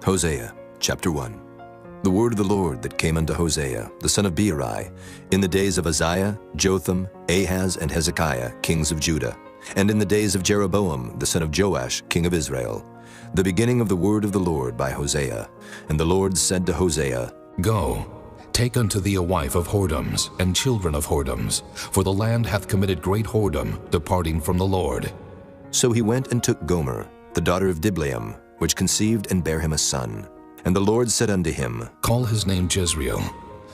Hosea chapter 1. The word of the Lord that came unto Hosea, the son of Beeri, in the days of Uzziah, Jotham, Ahaz, and Hezekiah, kings of Judah, and in the days of Jeroboam, the son of Joash, king of Israel, the beginning of the word of the Lord by Hosea. And the Lord said to Hosea, Go, take unto thee a wife of whoredoms, and children of whoredoms, for the land hath committed great whoredom, departing from the Lord. So he went and took Gomer, the daughter of Diblaim, which conceived and bare him a son. And the Lord said unto him, Call his name Jezreel,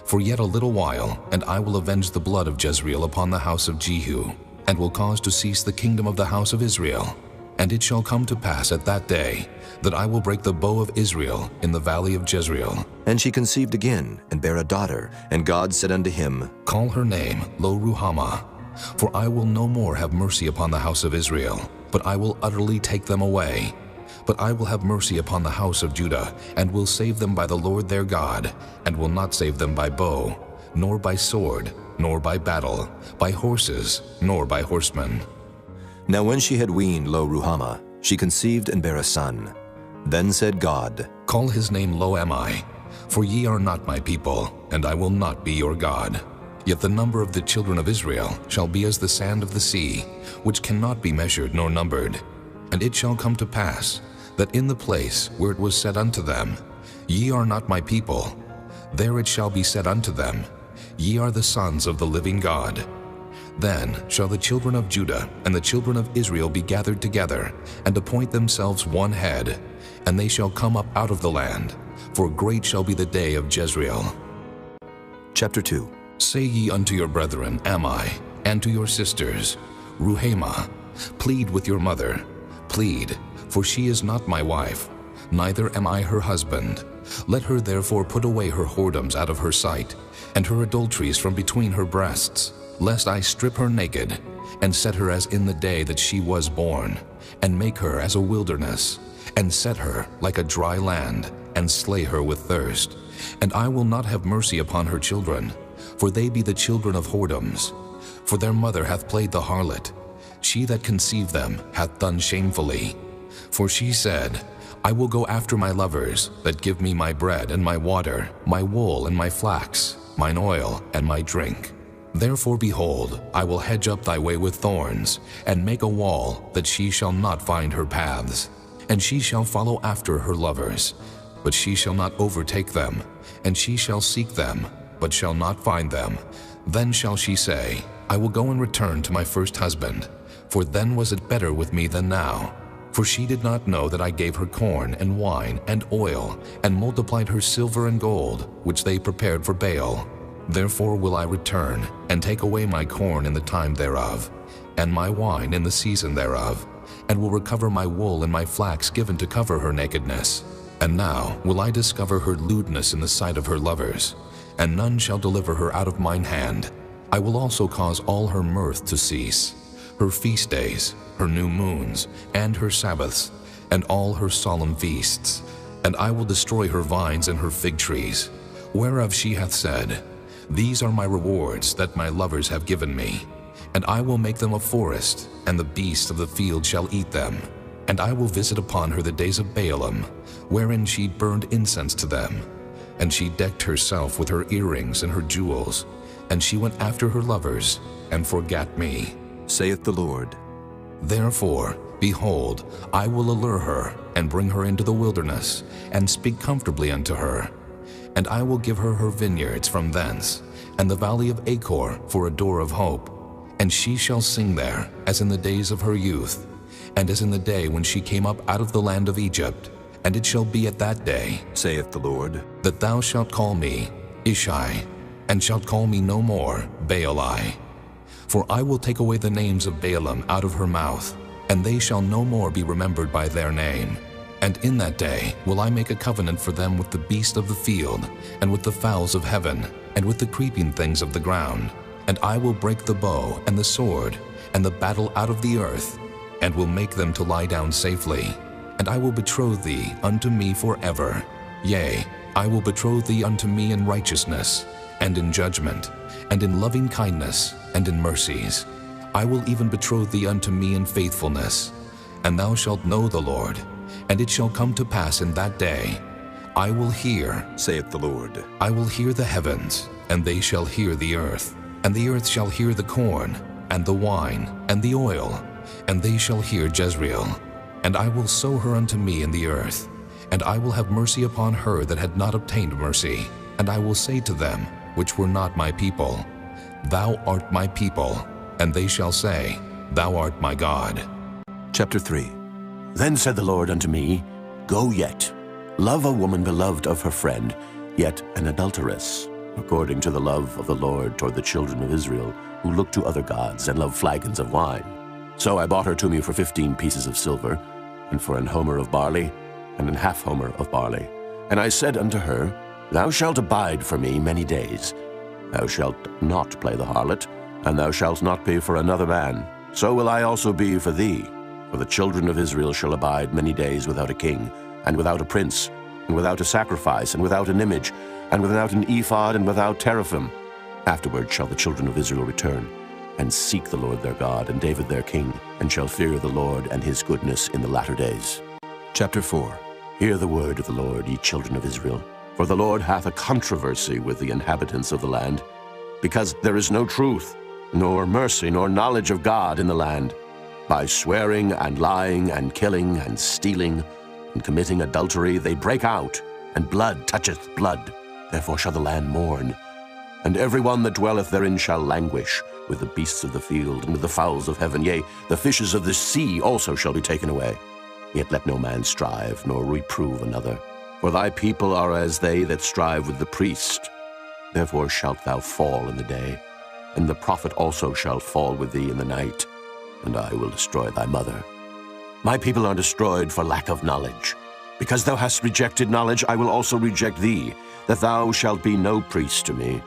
for yet a little while, and I will avenge the blood of Jezreel upon the house of Jehu, and will cause to cease the kingdom of the house of Israel. And it shall come to pass at that day, that I will break the bow of Israel in the valley of Jezreel. And she conceived again, and bare a daughter. And God said unto him, Call her name Lo-ruhamah, for I will no more have mercy upon the house of Israel, but I will utterly take them away. But I will have mercy upon the house of Judah, and will save them by the Lord their God, and will not save them by bow, nor by sword, nor by battle, by horses, nor by horsemen. Now when she had weaned Lo-ruhamah, she conceived and bare a son. Then said God, Call his name Lo-ammi, for ye are not my people, and I will not be your God. Yet the number of the children of Israel shall be as the sand of the sea, which cannot be measured nor numbered. And it shall come to pass, that in the place where it was said unto them, Ye are not my people, there it shall be said unto them, Ye are the sons of the living God. Then shall the children of Judah and the children of Israel be gathered together, and appoint themselves one head, and they shall come up out of the land, for great shall be the day of Jezreel. Chapter 2. Say ye unto your brethren Ammi, and to your sisters Ruhamah, plead with your mother, plead, for she is not my wife, neither am I her husband. Let her therefore put away her whoredoms out of her sight, and her adulteries from between her breasts, lest I strip her naked, and set her as in the day that she was born, and make her as a wilderness, and set her like a dry land, and slay her with thirst. And I will not have mercy upon her children, for they be the children of whoredoms. For their mother hath played the harlot, she that conceived them hath done shamefully. For she said, I will go after my lovers, that give me my bread and my water, my wool and my flax, mine oil and my drink. Therefore, behold, I will hedge up thy way with thorns, and make a wall, that she shall not find her paths. And she shall follow after her lovers, but she shall not overtake them. And she shall seek them, but shall not find them. Then shall she say, I will go and return to my first husband, for then was it better with me than now. For she did not know that I gave her corn and wine and oil, and multiplied her silver and gold, which they prepared for Baal. Therefore will I return, and take away my corn in the time thereof, and my wine in the season thereof, and will recover my wool and my flax given to cover her nakedness. And now will I discover her lewdness in the sight of her lovers, and none shall deliver her out of mine hand. I will also cause all her mirth to cease, her feast days, her new moons, and her Sabbaths, and all her solemn feasts. And I will destroy her vines and her fig trees, whereof she hath said, These are my rewards that my lovers have given me. And I will make them a forest, and the beasts of the field shall eat them. And I will visit upon her the days of Baalim, wherein she burned incense to them. And she decked herself with her earrings and her jewels, and she went after her lovers, and forgat me, saith the Lord. Therefore, behold, I will allure her, and bring her into the wilderness, and speak comfortably unto her. And I will give her her vineyards from thence, and the valley of Achor for a door of hope. And she shall sing there, as in the days of her youth, and as in the day when she came up out of the land of Egypt. And it shall be at that day, saith the Lord, that thou shalt call me Ishai, and shalt call me no more Baali. For I will take away the names of Baalim out of her mouth, and they shall no more be remembered by their name. And in that day will I make a covenant for them with the beast of the field, and with the fowls of heaven, and with the creeping things of the ground. And I will break the bow and the sword, and the battle out of the earth, and will make them to lie down safely. And I will betroth thee unto me forever. Yea, I will betroth thee unto me in righteousness, and in judgment, and in loving kindness, and in mercies. I will even betroth thee unto me in faithfulness. And thou shalt know the Lord. And it shall come to pass in that day, I will hear, saith the Lord. I will hear the heavens, and they shall hear the earth. And the earth shall hear the corn, and the wine, and the oil, and they shall hear Jezreel. And I will sow her unto me in the earth, and I will have mercy upon her that had not obtained mercy. And I will say to them, which were not my people, Thou art my people. And they shall say, Thou art my God. Chapter 3. Then said the Lord unto me, Go yet, love a woman beloved of her friend, yet an adulteress, according to the love of the Lord toward the children of Israel, who look to other gods and love flagons of wine. So I bought her to me for 15 pieces of silver, and for an homer of barley, and an half homer of barley. And I said unto her, Thou shalt abide for me many days. Thou shalt not play the harlot, and thou shalt not be for another man. So will I also be for thee. For the children of Israel shall abide many days without a king, and without a prince, and without a sacrifice, and without an image, and without an ephod, and without teraphim. Afterward shall the children of Israel return, and seek the Lord their God, and David their king, and shall fear the Lord and his goodness in the latter days. Chapter 4. Hear the word of the Lord, ye children of Israel. For the Lord hath a controversy with the inhabitants of the land, because there is no truth, nor mercy, nor knowledge of God in the land. By swearing and lying and killing and stealing and committing adultery they break out, and blood toucheth blood. Therefore shall the land mourn, and every one that dwelleth therein shall languish, with the beasts of the field and with the fowls of heaven. Yea, the fishes of the sea also shall be taken away. Yet let no man strive, nor reprove another. For thy people are as they that strive with the priest. Therefore shalt thou fall in the day, and the prophet also shall fall with thee in the night, and I will destroy thy mother. My people are destroyed for lack of knowledge. Because thou hast rejected knowledge, I will also reject thee, that thou shalt be no priest to me.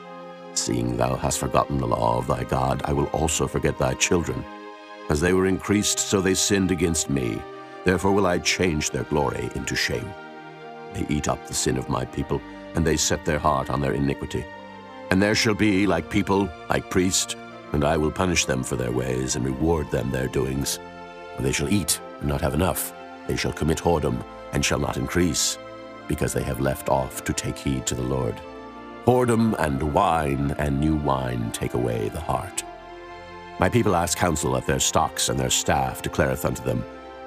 Seeing thou hast forgotten the law of thy God, I will also forget thy children. As they were increased, so they sinned against me. Therefore will I change their glory into shame. They eat up the sin of my people, and they set their heart on their iniquity. And there shall be like people, like priest, and I will punish them for their ways, and reward them their doings. For they shall eat, and not have enough. They shall commit whoredom, and shall not increase, because they have left off to take heed to the Lord. Whoredom and wine and new wine take away the heart. My people ask counsel of their stocks, and their staff declareth unto them,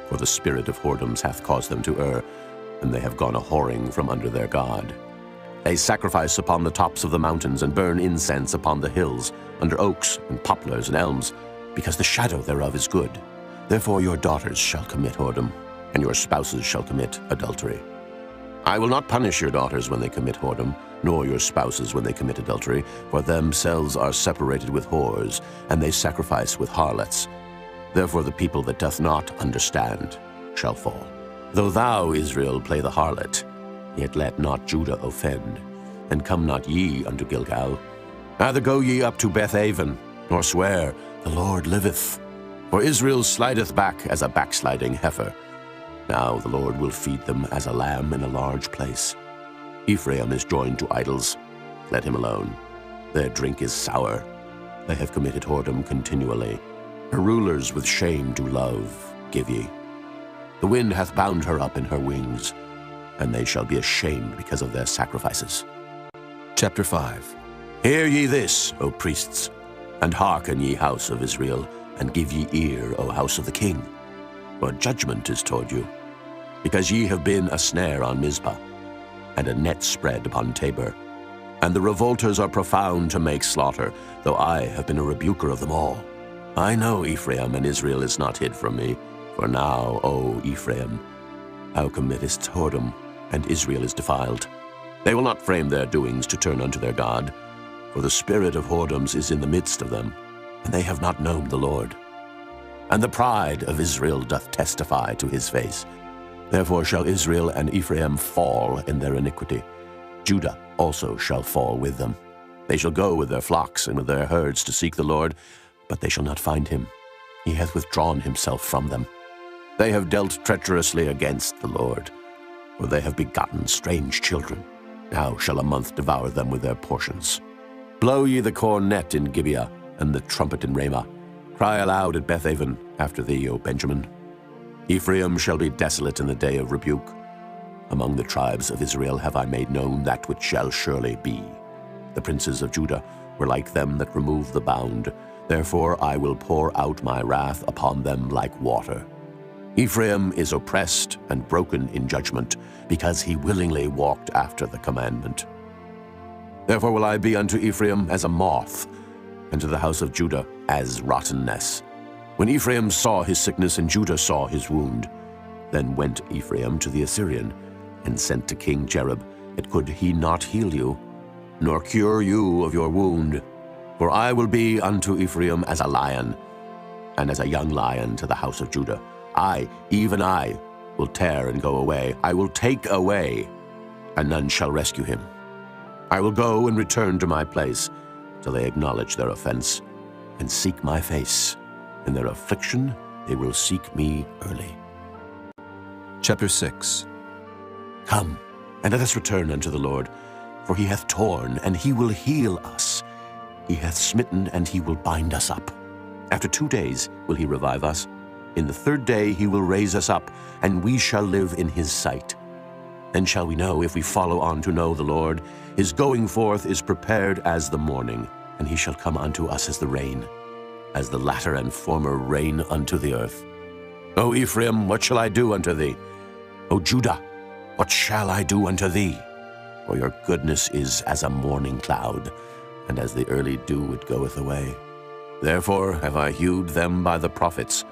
for the spirit of whoredoms hath caused them to err, and they have gone a-whoring from under their God. They sacrifice upon the tops of the mountains, and burn incense upon the hills, under oaks and poplars and elms, because the shadow thereof is good. Therefore your daughters shall commit whoredom, and your spouses shall commit adultery. I will not punish your daughters when they commit whoredom, nor your spouses when they commit adultery, for themselves are separated with whores, and they sacrifice with harlots. Therefore the people that doth not understand shall fall. Though thou, Israel, play the harlot, yet let not Judah offend, and come not ye unto Gilgal. Neither go ye up to Bethaven, nor swear, The Lord liveth. For Israel slideth back as a backsliding heifer. Now the Lord will feed them as a lamb in a large place. Ephraim is joined to idols. Let him alone. Their drink is sour. They have committed whoredom continually. Her rulers with shame do love, give ye. The wind hath bound her up in her wings, and they shall be ashamed because of their sacrifices. Chapter 5. Hear ye this, O priests, and hearken, ye house of Israel, and give ye ear, O house of the king. For judgment is toward you, because ye have been a snare on Mizpah, and a net spread upon Tabor. And the revolters are profound to make slaughter, though I have been a rebuker of them all. I know Ephraim, and Israel is not hid from me. For now, O Ephraim, thou committest whoredom, and Israel is defiled. They will not frame their doings to turn unto their God, for the spirit of whoredoms is in the midst of them, and they have not known the Lord. And the pride of Israel doth testify to his face. Therefore shall Israel and Ephraim fall in their iniquity. Judah also shall fall with them. They shall go with their flocks and with their herds to seek the Lord, but they shall not find him. He hath withdrawn himself from them. They have dealt treacherously against the Lord, for they have begotten strange children. Now shall a month devour them with their portions. Blow ye the cornet in Gibeah, and the trumpet in Ramah. Cry aloud at Bethaven after thee, O Benjamin. Ephraim shall be desolate in the day of rebuke. Among the tribes of Israel have I made known that which shall surely be. The princes of Judah were like them that remove the bound. Therefore I will pour out my wrath upon them like water. Ephraim is oppressed and broken in judgment, because he willingly walked after the commandment. Therefore will I be unto Ephraim as a moth, and to the house of Judah as rottenness. When Ephraim saw his sickness and Judah saw his wound, then went Ephraim to the Assyrian, and sent to King Jareb, yet could he not heal you, nor cure you of your wound. For I will be unto Ephraim as a lion, and as a young lion to the house of Judah. I, even I, will tear and go away. I will take away, and none shall rescue him. I will go and return to my place, till they acknowledge their offense, and seek my face. In their affliction they will seek me early. Chapter 6. Come, and let us return unto the Lord, for he hath torn, and he will heal us. He hath smitten, and he will bind us up. After 2 days will he revive us. In the 3rd day he will raise us up, and we shall live in his sight. Then shall we know, if we follow on to know the Lord. His going forth is prepared as the morning, and he shall come unto us as the rain, as the latter and former rain unto the earth. O Ephraim, what shall I do unto thee? O Judah, what shall I do unto thee? For your goodness is as a morning cloud, and as the early dew it goeth away. Therefore have I hewed them by the prophets.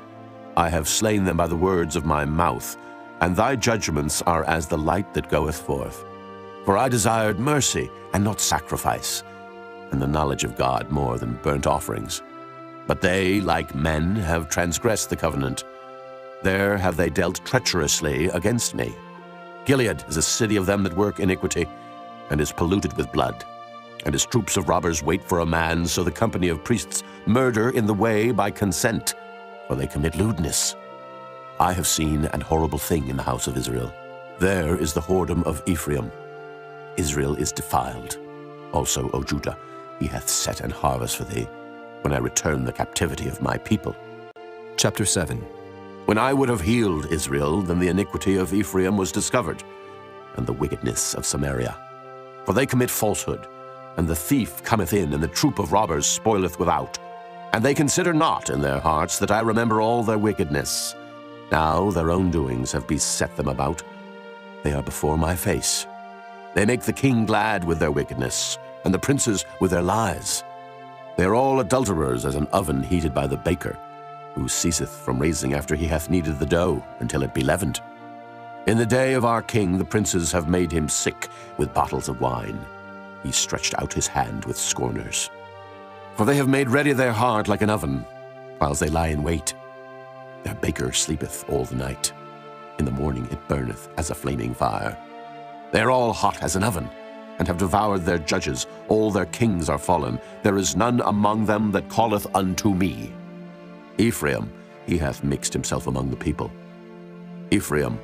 I have slain them by the words of my mouth, and thy judgments are as the light that goeth forth. For I desired mercy, and not sacrifice, and the knowledge of God more than burnt offerings. But they, like men, have transgressed the covenant. There have they dealt treacherously against me. Gilead is a city of them that work iniquity, and is polluted with blood. And his troops of robbers wait for a man, so the company of priests murder in the way by consent, for they commit lewdness. I have seen an horrible thing in the house of Israel. There is the whoredom of Ephraim. Israel is defiled. Also, O Judah, he hath set an harvest for thee, when I return the captivity of my people. Chapter 7. When I would have healed Israel, then the iniquity of Ephraim was discovered, and the wickedness of Samaria. For they commit falsehood, and the thief cometh in, and the troop of robbers spoileth without. And they consider not in their hearts that I remember all their wickedness. Now their own doings have beset them about. They are before my face. They make the king glad with their wickedness, and the princes with their lies. They are all adulterers as an oven heated by the baker, who ceaseth from raising after he hath kneaded the dough, until it be leavened. In the day of our king the princes have made him sick with bottles of wine. He stretched out his hand with scorners. For they have made ready their heart like an oven, whiles they lie in wait. Their baker sleepeth all the night. In the morning it burneth as a flaming fire. They are all hot as an oven, and have devoured their judges. All their kings are fallen. There is none among them that calleth unto me. Ephraim, he hath mixed himself among the people. Ephraim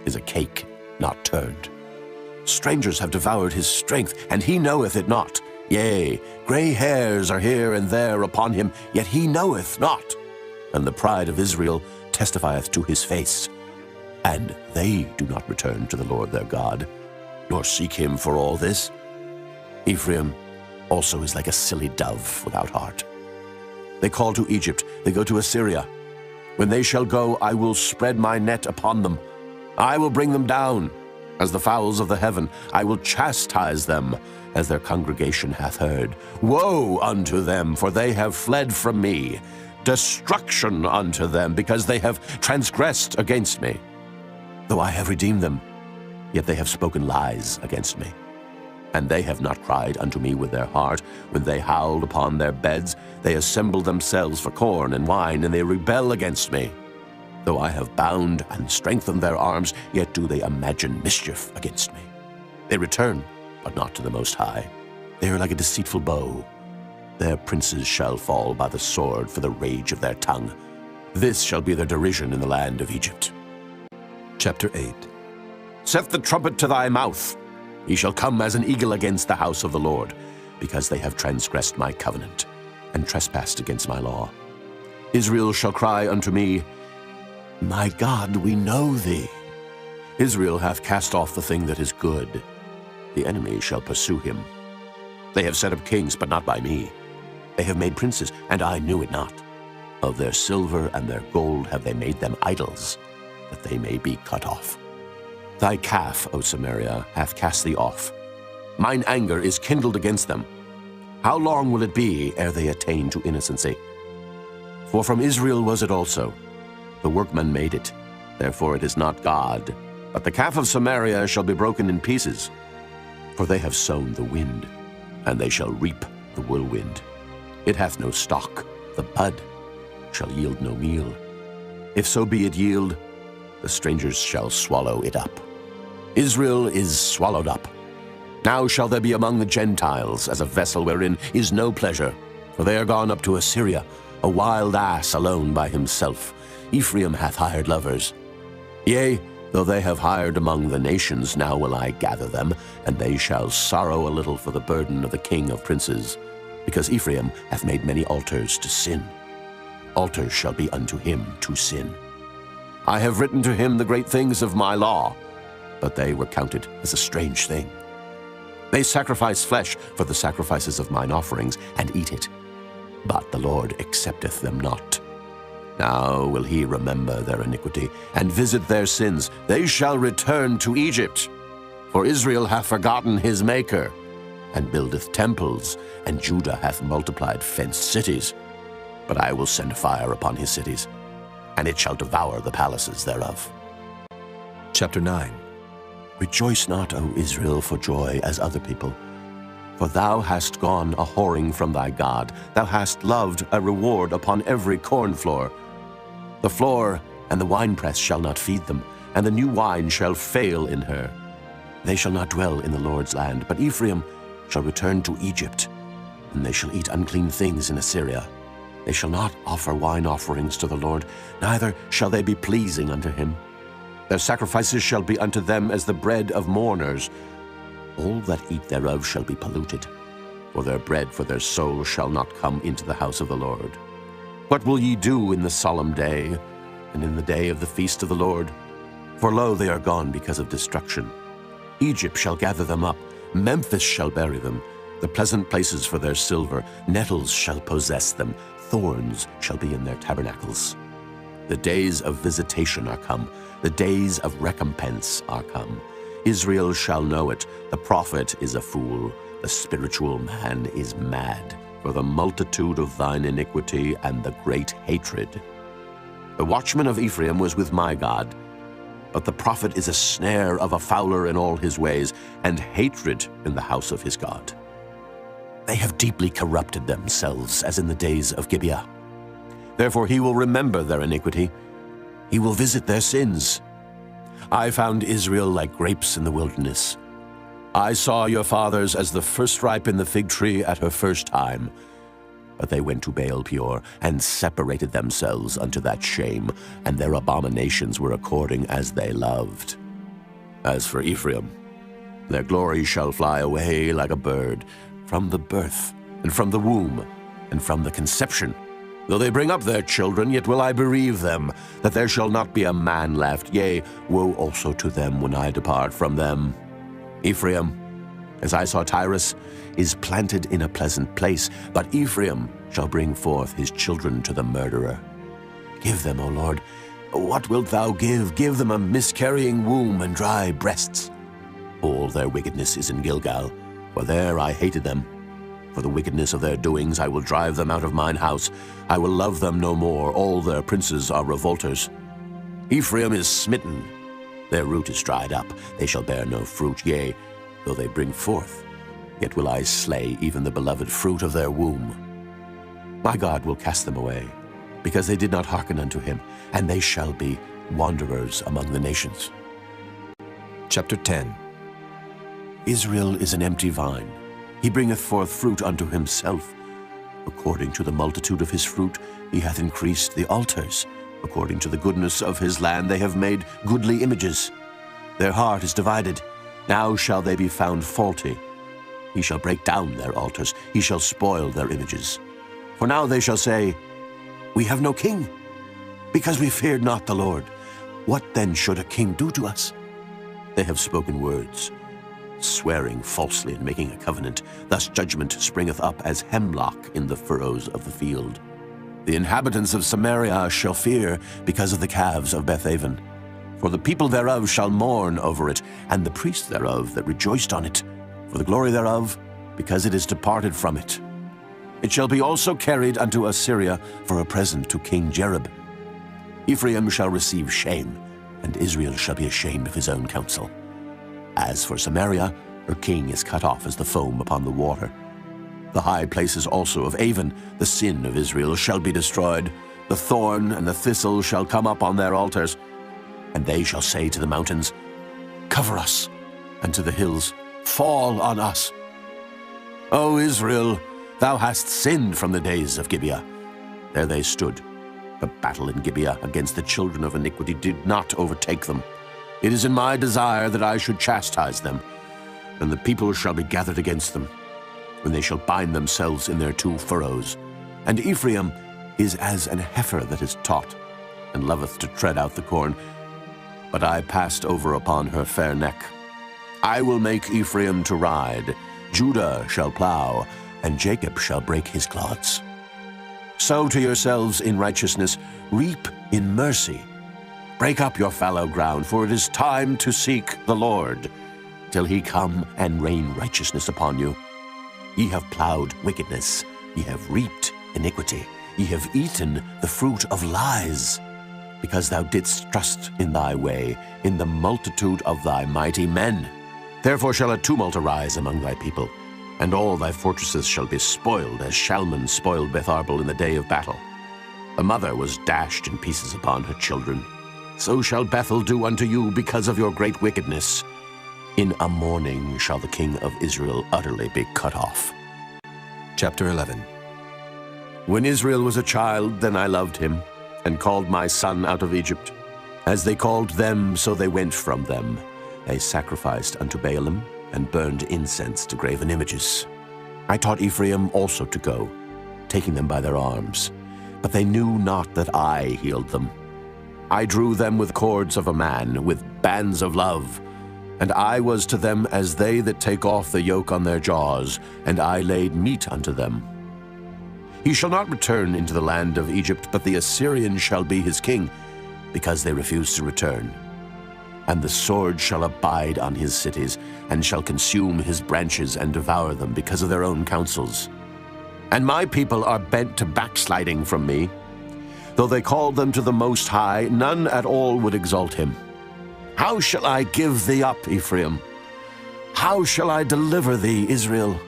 is a cake not turned. Strangers have devoured his strength, and he knoweth it not. Yea, gray hairs are here and there upon him, yet he knoweth not. And the pride of Israel testifieth to his face. And they do not return to the Lord their God, nor seek him for all this. Ephraim also is like a silly dove without heart. They call to Egypt, they go to Assyria. When they shall go, I will spread my net upon them. I will bring them down as the fowls of the heaven. I will chastise them as their congregation hath heard. Woe unto them, for they have fled from me. Destruction unto them, because they have transgressed against me. Though I have redeemed them, yet they have spoken lies against me. And they have not cried unto me with their heart. When they howled upon their beds, they assembled themselves for corn and wine, and they rebel against me. Though I have bound and strengthened their arms, yet do they imagine mischief against me. They return, but not to the Most High. They are like a deceitful bow. Their princes shall fall by the sword for the rage of their tongue. This shall be their derision in the land of Egypt. Chapter 8. Set the trumpet to thy mouth. He shall come as an eagle against the house of the Lord, because they have transgressed my covenant, and trespassed against my law. Israel shall cry unto me, My God, we know thee. Israel hath cast off the thing that is good. The enemy shall pursue him. They have set up kings, but not by me. They have made princes, and I knew it not. Of their silver and their gold have they made them idols, that they may be cut off. Thy calf, O Samaria, hath cast thee off. Mine anger is kindled against them. How long will it be ere they attain to innocency? For from Israel was it also. The workman made it. Therefore it is not God. But the calf of Samaria shall be broken in pieces. For they have sown the wind, and they shall reap the whirlwind. It hath no stalk, the bud shall yield no meal. If so be it yield, the strangers shall swallow it up. Israel is swallowed up. Now shall there be among the Gentiles as a vessel wherein is no pleasure. For they are gone up to Assyria, a wild ass alone by himself. Ephraim hath hired lovers. Yea, though they have hired among the nations, now will I gather them, and they shall sorrow a little for the burden of the king of princes, because Ephraim hath made many altars to sin. Altars shall be unto him to sin. I have written to him the great things of my law, but they were counted as a strange thing. They sacrifice flesh for the sacrifices of mine offerings, and eat it, but the Lord accepteth them not. Now will he remember their iniquity, and visit their sins. They shall return to Egypt. For Israel hath forgotten his Maker, and buildeth temples, and Judah hath multiplied fenced cities. But I will send fire upon his cities, and it shall devour the palaces thereof. Chapter 9. Rejoice not, O Israel, for joy as other people. For thou hast gone a whoring from thy God. Thou hast loved a reward upon every corn floor. The floor and the winepress shall not feed them, and the new wine shall fail in her. They shall not dwell in the Lord's land, but Ephraim shall return to Egypt, and they shall eat unclean things in Assyria. They shall not offer wine offerings to the Lord, neither shall they be pleasing unto him. Their sacrifices shall be unto them as the bread of mourners. All that eat thereof shall be polluted, for their bread for their soul shall not come into the house of the Lord. What will ye do in the solemn day, and in the day of the feast of the Lord? For lo, they are gone because of destruction. Egypt shall gather them up, Memphis shall bury them, the pleasant places for their silver. Nettles shall possess them, thorns shall be in their tabernacles. The days of visitation are come, the days of recompense are come. Israel shall know it. The prophet is a fool, the spiritual man is mad, for the multitude of thine iniquity and the great hatred. The watchman of Ephraim was with my God, but the prophet is a snare of a fowler in all his ways, and hatred in the house of his God. They have deeply corrupted themselves, as in the days of Gibeah. Therefore he will remember their iniquity. He will visit their sins. I found Israel like grapes in the wilderness. I saw your fathers as the first ripe in the fig tree at her first time. But they went to Baal Peor, and separated themselves unto that shame, and their abominations were according as they loved. As for Ephraim, their glory shall fly away like a bird, from the birth, and from the womb, and from the conception. Though they bring up their children, yet will I bereave them, that there shall not be a man left. Yea, woe also to them when I depart from them. Ephraim, as I saw Tyrus, is planted in a pleasant place, but Ephraim shall bring forth his children to the murderer. Give them, O Lord, what wilt thou give? Give them a miscarrying womb and dry breasts. All their wickedness is in Gilgal, for there I hated them. For the wickedness of their doings I will drive them out of mine house. I will love them no more. All their princes are revolters. Ephraim is smitten. Their root is dried up. They shall bear no fruit. Yea, though they bring forth, yet will I slay even the beloved fruit of their womb. My God will cast them away, because they did not hearken unto him, and they shall be wanderers among the nations. Chapter 10. Israel is an empty vine. He bringeth forth fruit unto himself. According to the multitude of his fruit he hath increased the altars. According to the goodness of his land they have made goodly images. Their heart is divided. Now shall they be found faulty. He shall break down their altars. He shall spoil their images. For now they shall say, We have no king, because we feared not the Lord. What then should a king do to us? They have spoken words, swearing falsely and making a covenant. Thus judgment springeth up as hemlock in the furrows of the field. The inhabitants of Samaria shall fear because of the calves of Bethaven. For the people thereof shall mourn over it, and the priests thereof that rejoiced on it, for the glory thereof, because it is departed from it. It shall be also carried unto Assyria for a present to King Jerub. Ephraim shall receive shame, and Israel shall be ashamed of his own counsel. As for Samaria, her king is cut off as the foam upon the water. The high places also of Avon, the sin of Israel, shall be destroyed. The thorn and the thistle shall come up on their altars. And they shall say to the mountains, Cover us, and to the hills, Fall on us. O Israel, thou hast sinned from the days of Gibeah. There they stood. The battle in Gibeah against the children of iniquity did not overtake them. It is in my desire that I should chastise them, and the people shall be gathered against them, when they shall bind themselves in their two furrows. And Ephraim is as an heifer that is taught, and loveth to tread out the corn. But I passed over upon her fair neck. I will make Ephraim to ride, Judah shall plow, and Jacob shall break his clods. Sow to yourselves in righteousness, reap in mercy. Break up your fallow ground, for it is time to seek the Lord, till he come and rain righteousness upon you. Ye have plowed wickedness, ye have reaped iniquity, ye have eaten the fruit of lies, because thou didst trust in thy way, in the multitude of thy mighty men. Therefore shall a tumult arise among thy people, and all thy fortresses shall be spoiled, as Shalman spoiled Betharbel in the day of battle. The mother was dashed in pieces upon her children. So shall Bethel do unto you because of your great wickedness. In a morning shall the king of Israel utterly be cut off. Chapter 11. When Israel was a child, then I loved him, and called my son out of Egypt. As they called them, so they went from them. They sacrificed unto Baalim, and burned incense to graven images. I taught Ephraim also to go, taking them by their arms. But they knew not that I healed them. I drew them with cords of a man, with bands of love. And I was to them as they that take off the yoke on their jaws, and I laid meat unto them. He shall not return into the land of Egypt, but the Assyrian shall be his king, because they refuse to return. And the sword shall abide on his cities, and shall consume his branches and devour them because of their own counsels. And my people are bent to backsliding from me. Though they called them to the Most High, none at all would exalt him. How shall I give thee up, Ephraim? How shall I deliver thee, Israel?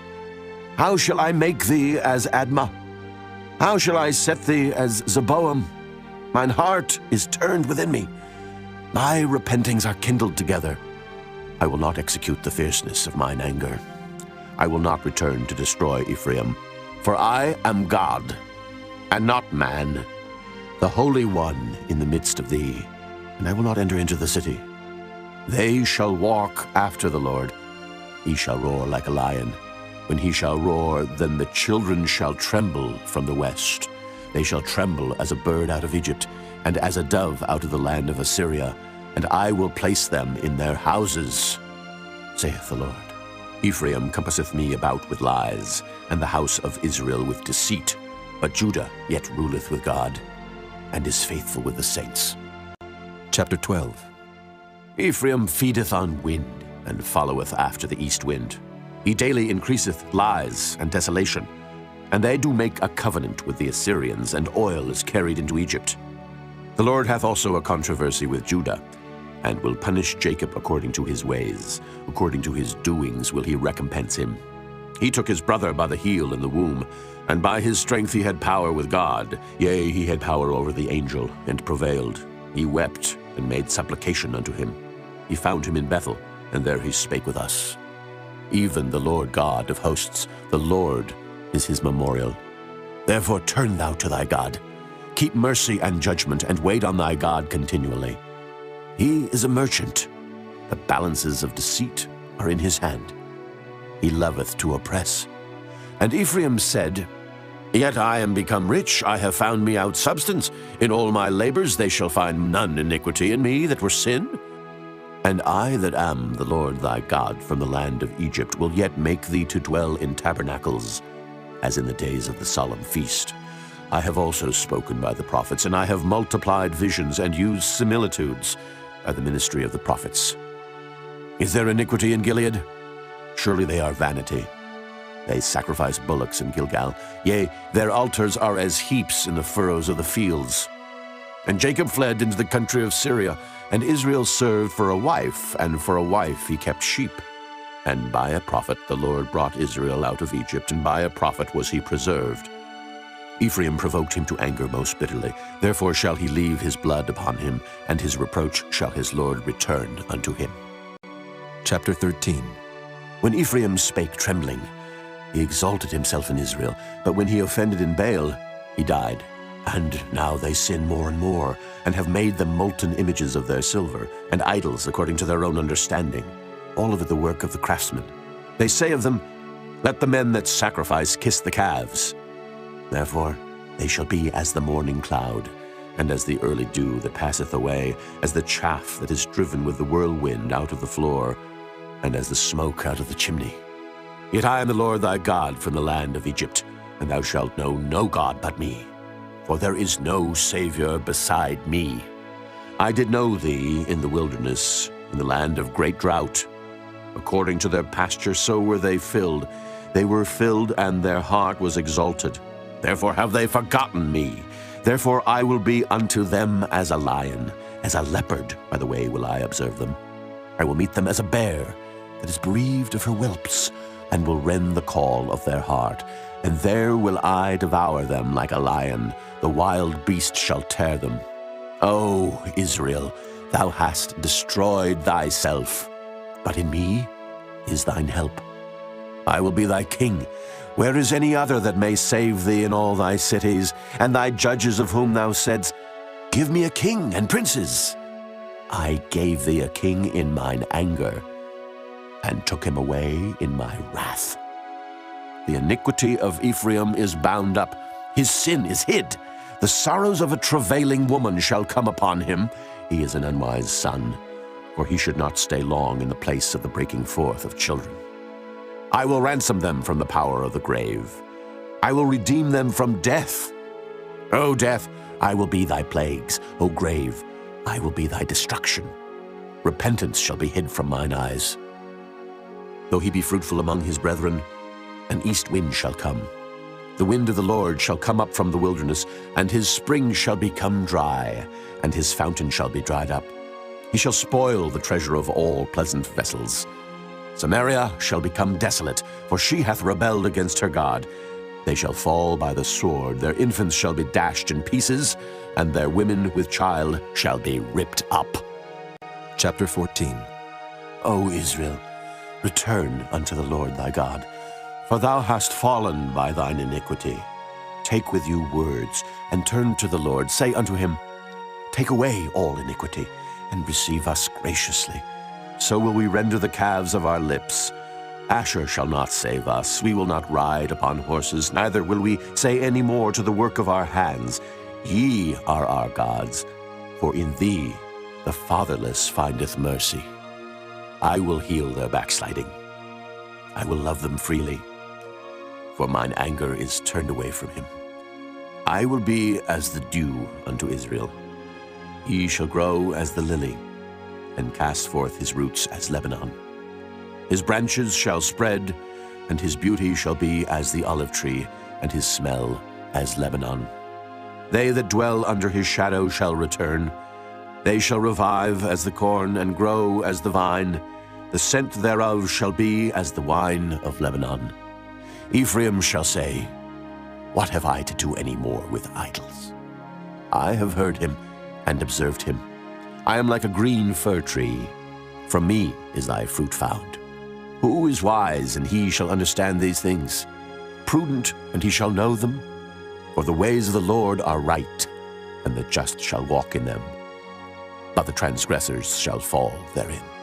How shall I make thee as Admah? How shall I set thee as Zeboam? Mine heart is turned within me. My repentings are kindled together. I will not execute the fierceness of mine anger. I will not return to destroy Ephraim. For I am God, and not man, the Holy One in the midst of thee, and I will not enter into the city. They shall walk after the Lord. He shall roar like a lion. When he shall roar, then the children shall tremble from the west. They shall tremble as a bird out of Egypt, and as a dove out of the land of Assyria, and I will place them in their houses, saith the Lord. Ephraim compasseth me about with lies, and the house of Israel with deceit. But Judah yet ruleth with God, and is faithful with the saints. Chapter 12. Ephraim feedeth on wind, and followeth after the east wind. He daily increaseth lies and desolation. And they do make a covenant with the Assyrians, and oil is carried into Egypt. The Lord hath also a controversy with Judah, and will punish Jacob according to his ways. According to his doings will he recompense him. He took his brother by the heel in the womb, and by his strength he had power with God. Yea, he had power over the angel, and prevailed. He wept, and made supplication unto him. He found him in Bethel, and there he spake with us. Even the Lord God of hosts, the Lord is his memorial. Therefore turn thou to thy God. Keep mercy and judgment, and wait on thy God continually. He is a merchant. The balances of deceit are in his hand. He loveth to oppress. And Ephraim said, Yet I am become rich, I have found me out substance. In all my labors they shall find none iniquity in me that were sin. And I that am the Lord thy God from the land of Egypt will yet make thee to dwell in tabernacles, as in the days of the solemn feast. I have also spoken by the prophets, and I have multiplied visions and used similitudes by the ministry of the prophets. Is there iniquity in Gilead? Surely they are vanity. They sacrifice bullocks in Gilgal. Yea, their altars are as heaps in the furrows of the fields. And Jacob fled into the country of Syria, and Israel served for a wife, and for a wife he kept sheep. And by a prophet the Lord brought Israel out of Egypt, and by a prophet was he preserved. Ephraim provoked him to anger most bitterly. Therefore shall he leave his blood upon him, and his reproach shall his Lord return unto him. Chapter 13. When Ephraim spake trembling, he exalted himself in Israel, but when he offended in Baal, he died. And now they sin more and more, and have made them molten images of their silver, and idols according to their own understanding, all of it the work of the craftsmen. They say of them, Let the men that sacrifice kiss the calves. Therefore they shall be as the morning cloud, and as the early dew that passeth away, as the chaff that is driven with the whirlwind out of the floor, and as the smoke out of the chimney. Yet I am the Lord thy God from the land of Egypt, and thou shalt know no God but me. For there is no Savior beside me. I did know thee in the wilderness, in the land of great drought. According to their pasture so were they filled. They were filled, and their heart was exalted. Therefore have they forgotten me. Therefore I will be unto them as a lion, as a leopard, by the way will I observe them. I will meet them as a bear that is bereaved of her whelps, and will rend the call of their heart. And there will I devour them like a lion. The wild beast shall tear them. O Israel, thou hast destroyed thyself, but in me is thine help. I will be thy king. Where is any other that may save thee in all thy cities, and thy judges of whom thou saidst, Give me a king and princes? I gave thee a king in mine anger, and took him away in my wrath. The iniquity of Ephraim is bound up, his sin is hid. The sorrows of a travailing woman shall come upon him. He is an unwise son, for he should not stay long in the place of the breaking forth of children. I will ransom them from the power of the grave. I will redeem them from death. O death, I will be thy plagues. O grave, I will be thy destruction. Repentance shall be hid from mine eyes. Though he be fruitful among his brethren, an east wind shall come. The wind of the Lord shall come up from the wilderness, and his spring shall become dry, and his fountain shall be dried up. He shall spoil the treasure of all pleasant vessels. Samaria shall become desolate, for she hath rebelled against her God. They shall fall by the sword, their infants shall be dashed in pieces, and their women with child shall be ripped up. Chapter 14. O Israel, return unto the Lord thy God, for thou hast fallen by thine iniquity. Take with you words, and turn to the Lord. Say unto him, Take away all iniquity, and receive us graciously. So will we render the calves of our lips. Asher shall not save us. We will not ride upon horses, neither will we say any more to the work of our hands, Ye are our gods, for in thee the fatherless findeth mercy. I will heal their backsliding. I will love them freely, for mine anger is turned away from him. I will be as the dew unto Israel. He shall grow as the lily, and cast forth his roots as Lebanon. His branches shall spread, and his beauty shall be as the olive tree, and his smell as Lebanon. They that dwell under his shadow shall return. They shall revive as the corn, and grow as the vine. The scent thereof shall be as the wine of Lebanon. Ephraim shall say, What have I to do any more with idols? I have heard him and observed him. I am like a green fir tree. From me is thy fruit found. Who is wise, and he shall understand these things? Prudent, and he shall know them? For the ways of the Lord are right, and the just shall walk in them, but the transgressors shall fall therein.